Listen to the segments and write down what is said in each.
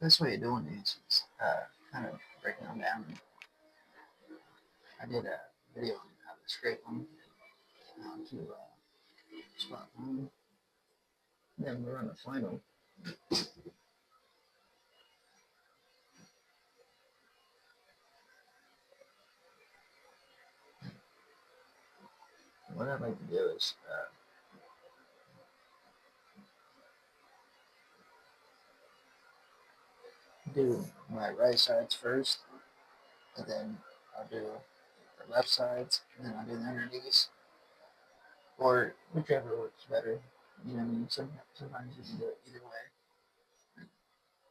best way of doing these is kind of breaking them down. I did a video on how to scrape them to spot one. Then we're on the final. What I'd like to do is do my right sides first, and then I'll do the left sides, and then I'll do the underneath, or whichever works better. You know what I mean? Sometimes you can do it either way.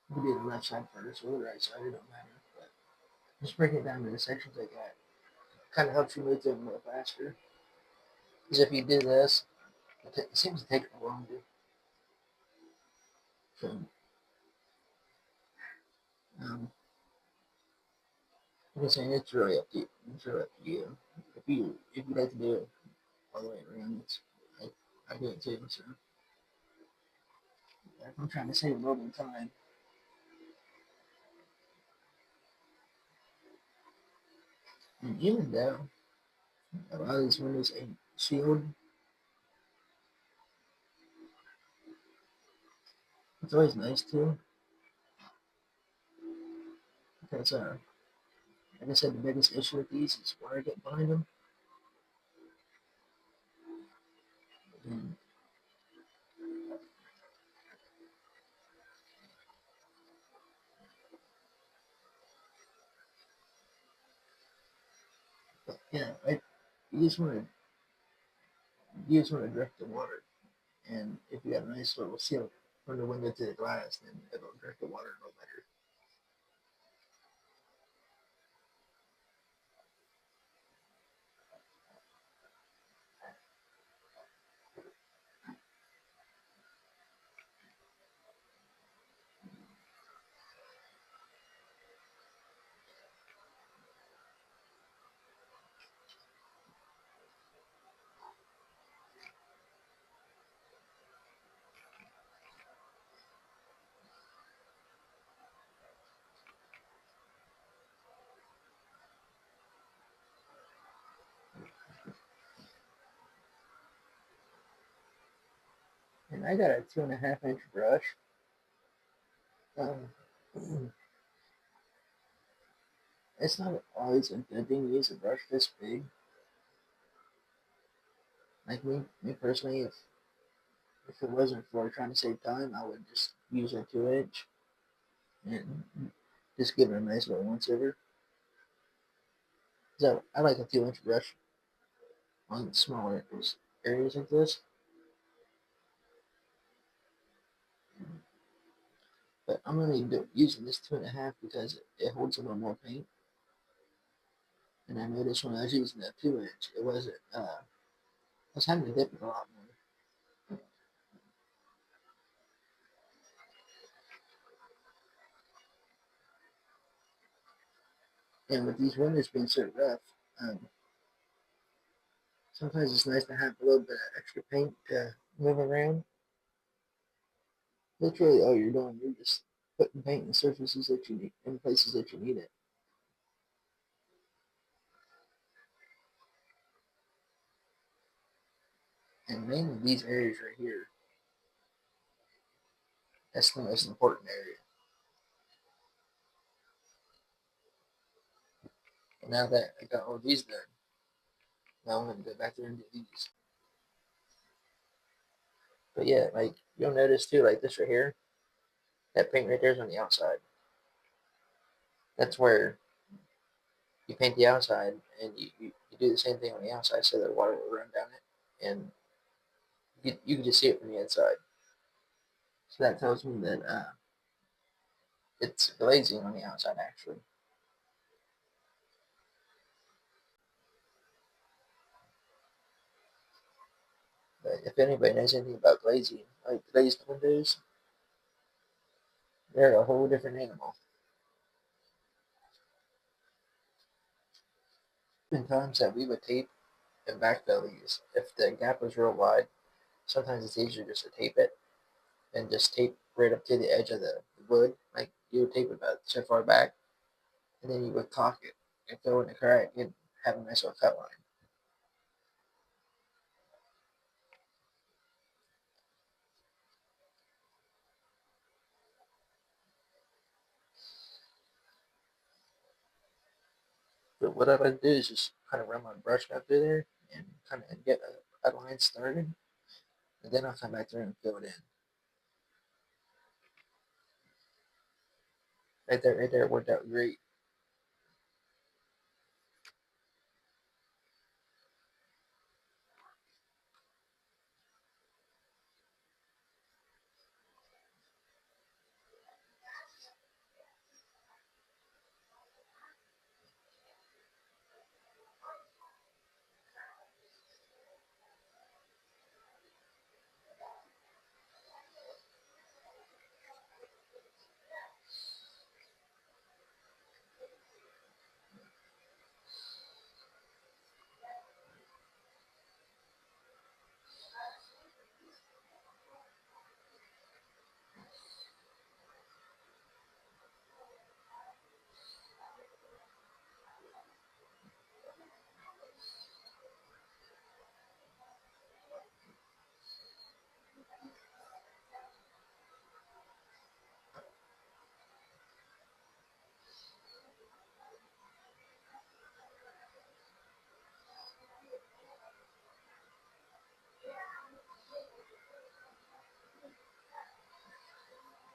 You can do the left side first or the right side, it don't matter. But just break it down to the sections I got. Kind of helps you move through them a little faster. Because if you do this, it seems to take a longer. So, um, like I saying, it's really up to you. It's really up to you. If you like to do it all the way around, I do it too. So I'm trying to save a little bit of time. And even though a lot of these windows ain't sealed, it's always nice to because like I said, the biggest issue with these is where I get behind them. And yeah, you just want to direct the water. And if you got a nice little seal from the window to the glass, then it'll direct the water a little better. And I got a 2.5 inch brush. Um, it's not always a good thing to use a brush this big. Like me personally, if it wasn't for trying to save time, I would just use a 2 inch and just give it a nice little once over. So I like a 2 inch brush on smaller areas like this. But I'm only using this 2.5 because it holds a little more paint. And I noticed when I was using that 2 inch, it wasn't. I was having to dip it a lot more. And with these windows being so rough, sometimes it's nice to have a little bit of extra paint to move around. That's really all you're doing. You're just putting paint in surfaces that you need, in places that you need it. And mainly these areas right here, that's the most important area. And now that I got all these done, now I'm going to go back there and do these. But yeah, like you'll notice too, like this right here, that paint right there is on the outside. That's where you paint the outside and you do the same thing on the outside so that water will run down it. And you can just see it from the inside. So that tells me that it's glazing on the outside actually. But if anybody knows anything about glazing, like glazed windows, they're a whole different animal. There's been times that we would tape and backfill these. If the gap was real wide, sometimes it's easier just to tape it and just tape right up to the edge of the wood, like you would tape it about so far back, and then you would caulk it and fill in the crack and have a nice little cut line. But what I like to do is just kind of run my brush back through there and kind of get a line started, and then I'll come back through and fill it in. Right there, it worked out great.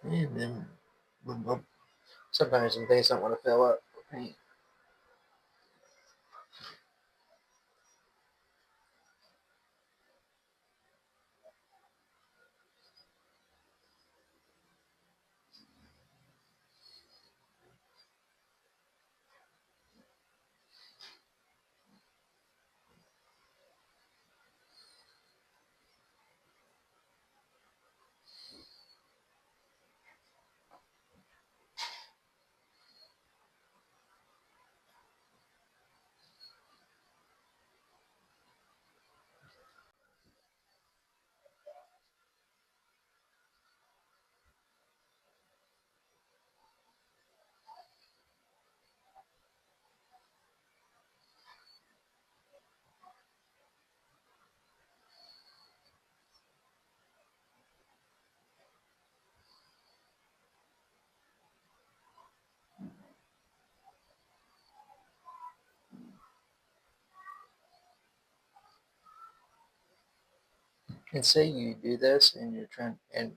And then sometimes some things don't want to fill up with paint. And say you do this and you're trying, and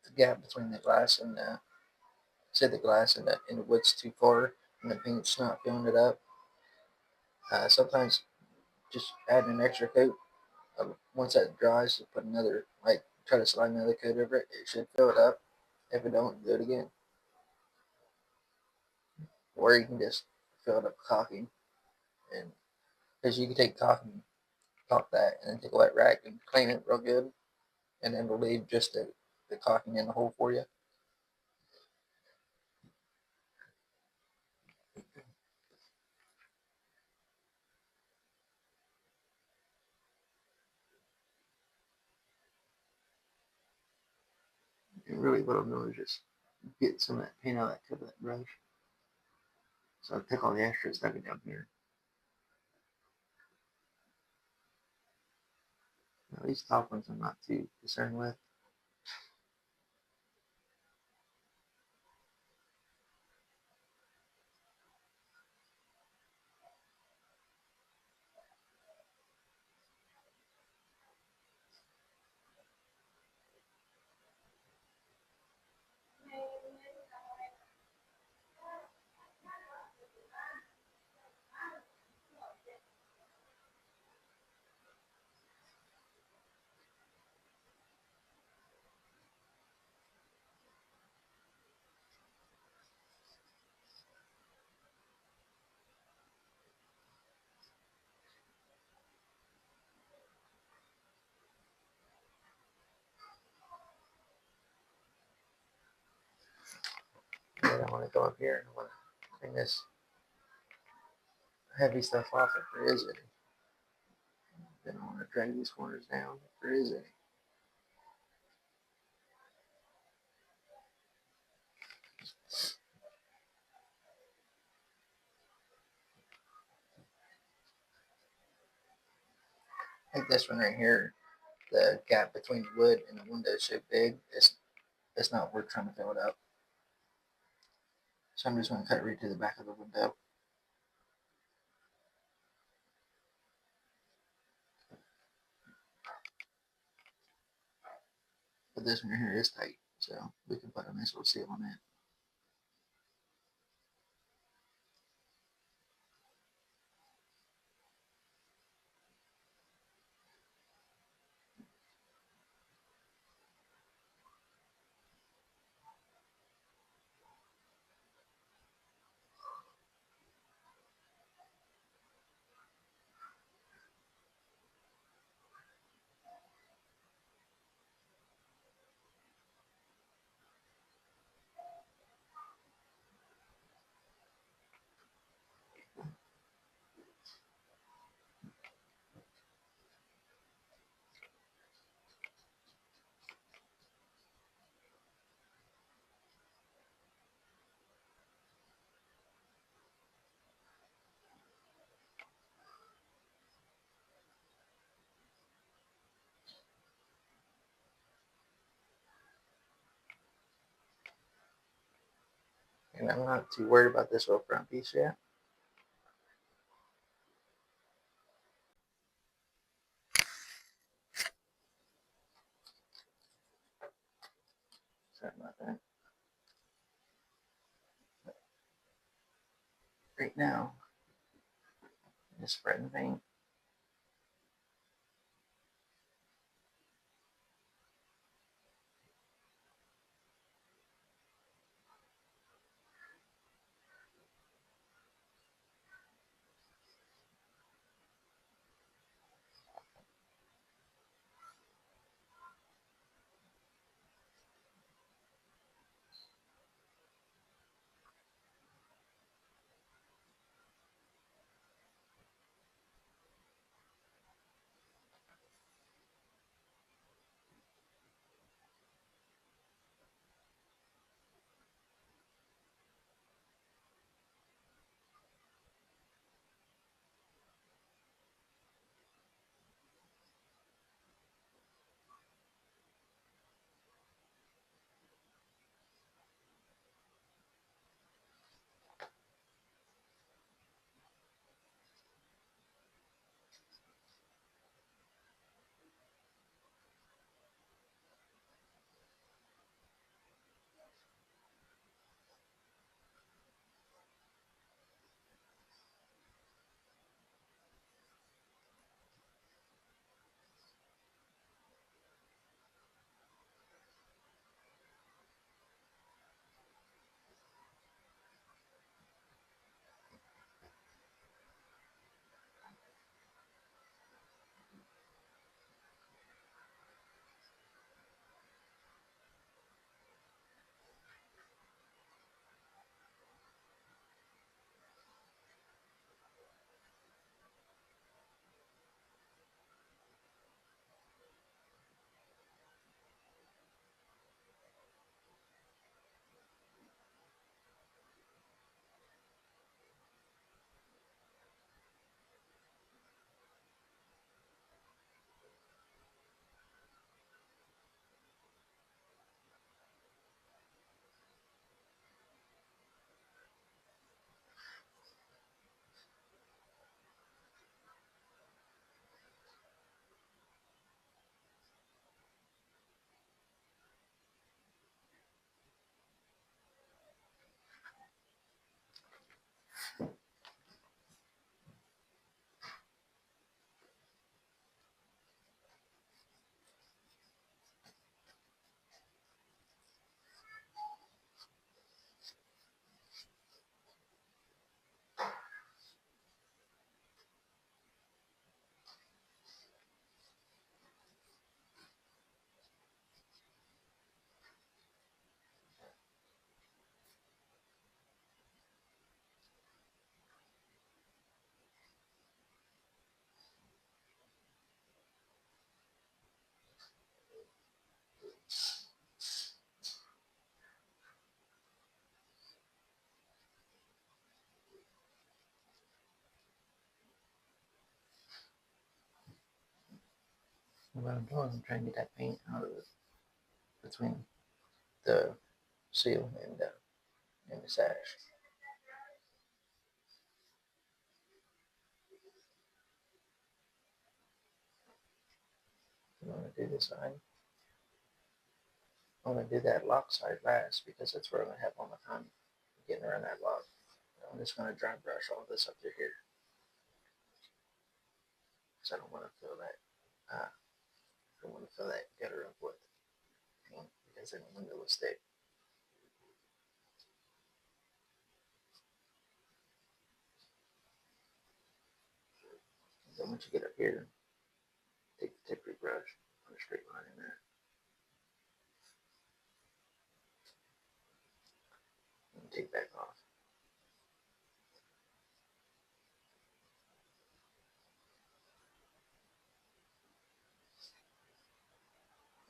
the gap between the glass and the, say the glass and the wood's too far and the paint's not filling it up. Sometimes just add an extra coat. Once that dries, you put another, like try to slide another coat over it. It should fill it up. If it don't, do it again. Or you can just fill it up with caulking, and because you can take caulking, caulk that, and then take a wet rag and clean it real good, and then relieve just the caulking in the hole for you. And really, what I'm doing is just get some of that paint out of that tip of that brush. So I take all the extra stuff down here. Now, these top ones I'm not too concerned with. And then I want to go up here and I want to clean this heavy stuff off if there is any. Then I want to drag these corners down if there is any. Like this one right here, the gap between the wood and the window is so big, it's not worth trying to fill it up. So I'm just going to cut it right to the back of the window. But this one right here is tight, so we can put a nice little seal on it. And I'm not too worried about this little front piece yet. Sorry about that. Right now, just spreading paint. what I'm doing, I'm trying to get that paint out of it between the seal and the sash. I'm gonna do this side. I'm gonna do that lock side last because that's where I'm gonna have all my time getting around that lock. I'm just gonna dry brush all this up through here because I don't want to fill that. I don't want to fill that gutter up with paint because then the window will stick. So once you get up here, take the tip of your brush, put a straight line in there, and take back off.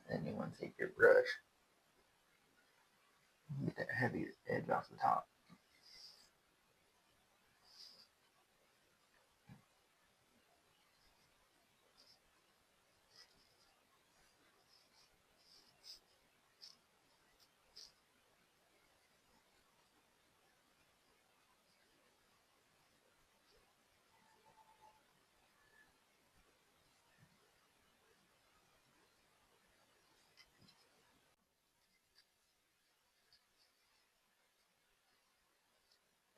And then you want to take your brush, and get that heavy edge off the top.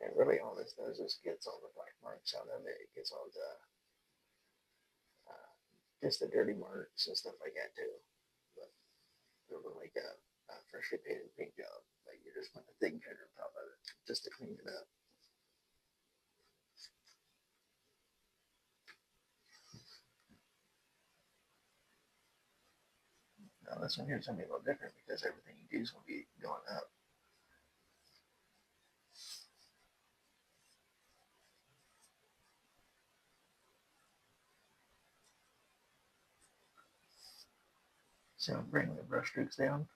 And really all this does is gets all the black marks out of it. It gets all the just the dirty marks and stuff like that too. But it was like a freshly painted paint job. Like you're just putting a thin coat on top of it just to clean it up. Now this one here is gonna be a little different because everything you do is gonna be going up. So bring the brush strokes down.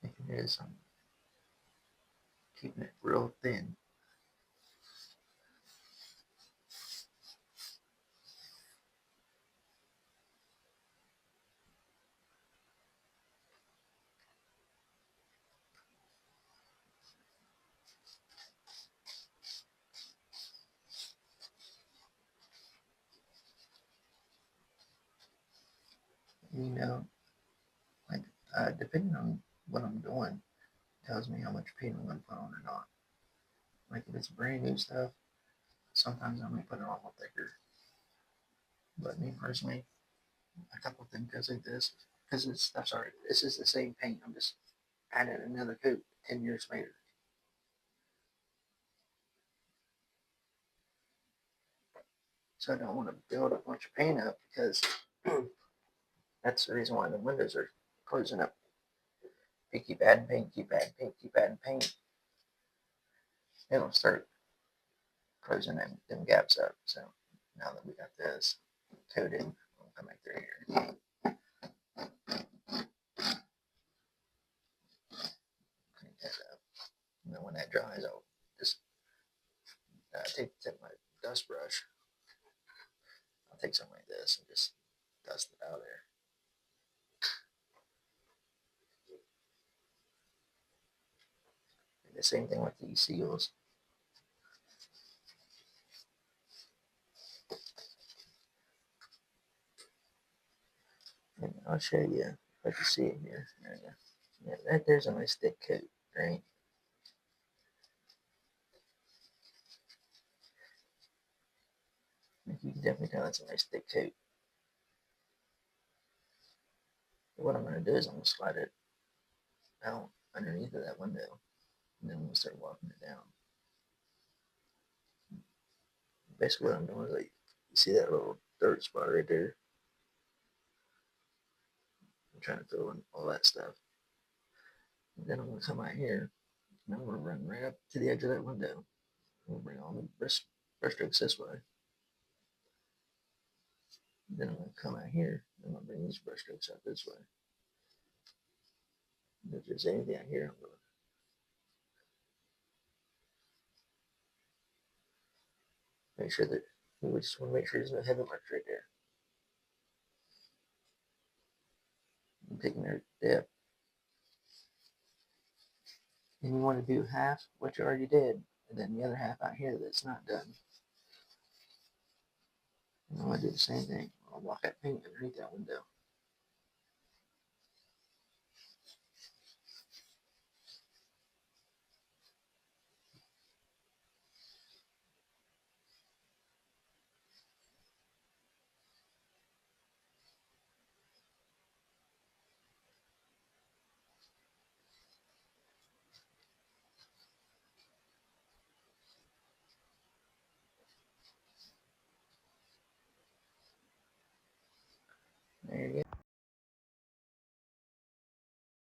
Making this, I'm keeping it real thin. You know, like depending on what I'm doing, tells me how much paint I'm gonna put on or not. Like if it's brand new stuff, sometimes I might put it on a little thicker. But me personally, a couple of things goes like this because it's stuff's already. This is the same paint. I'm just adding another coat 10 years later. So I don't want to build a bunch of paint up because that's the reason why the windows are closing up. They keep adding paint, keep adding paint, keep adding paint. It'll start closing them gaps up. So now that we got this coated, I'll come back through here. Clean that up. And then when that dries, I'll just take my dust brush. I'll take something like this and just dust it out there. And the same thing with these seals. I'll show you if I can see it here. There you go. Yeah, right there's a nice thick coat, right? You can definitely tell that's a nice thick coat. But what I'm going to do is I'm going to slide it out underneath of that window, and then I'm going to start walking it down. Basically what I'm doing is like, you see that little dirt spot right there? I'm trying to fill in all that stuff. And then I'm going to come out here, and I'm going to run right up to the edge of that window. I'm going to bring all the brush strokes this way. And then I'm going to come out here, and I'm going to bring these brush strokes out this way. And if there's anything out here, I'm going to make sure that, we just want to make sure there's no heavy marks right there. I'm taking their dip. And you want to do half what you already did, and then the other half out here that's not done. And I'm going to do the same thing. I'll walk that paint underneath that window.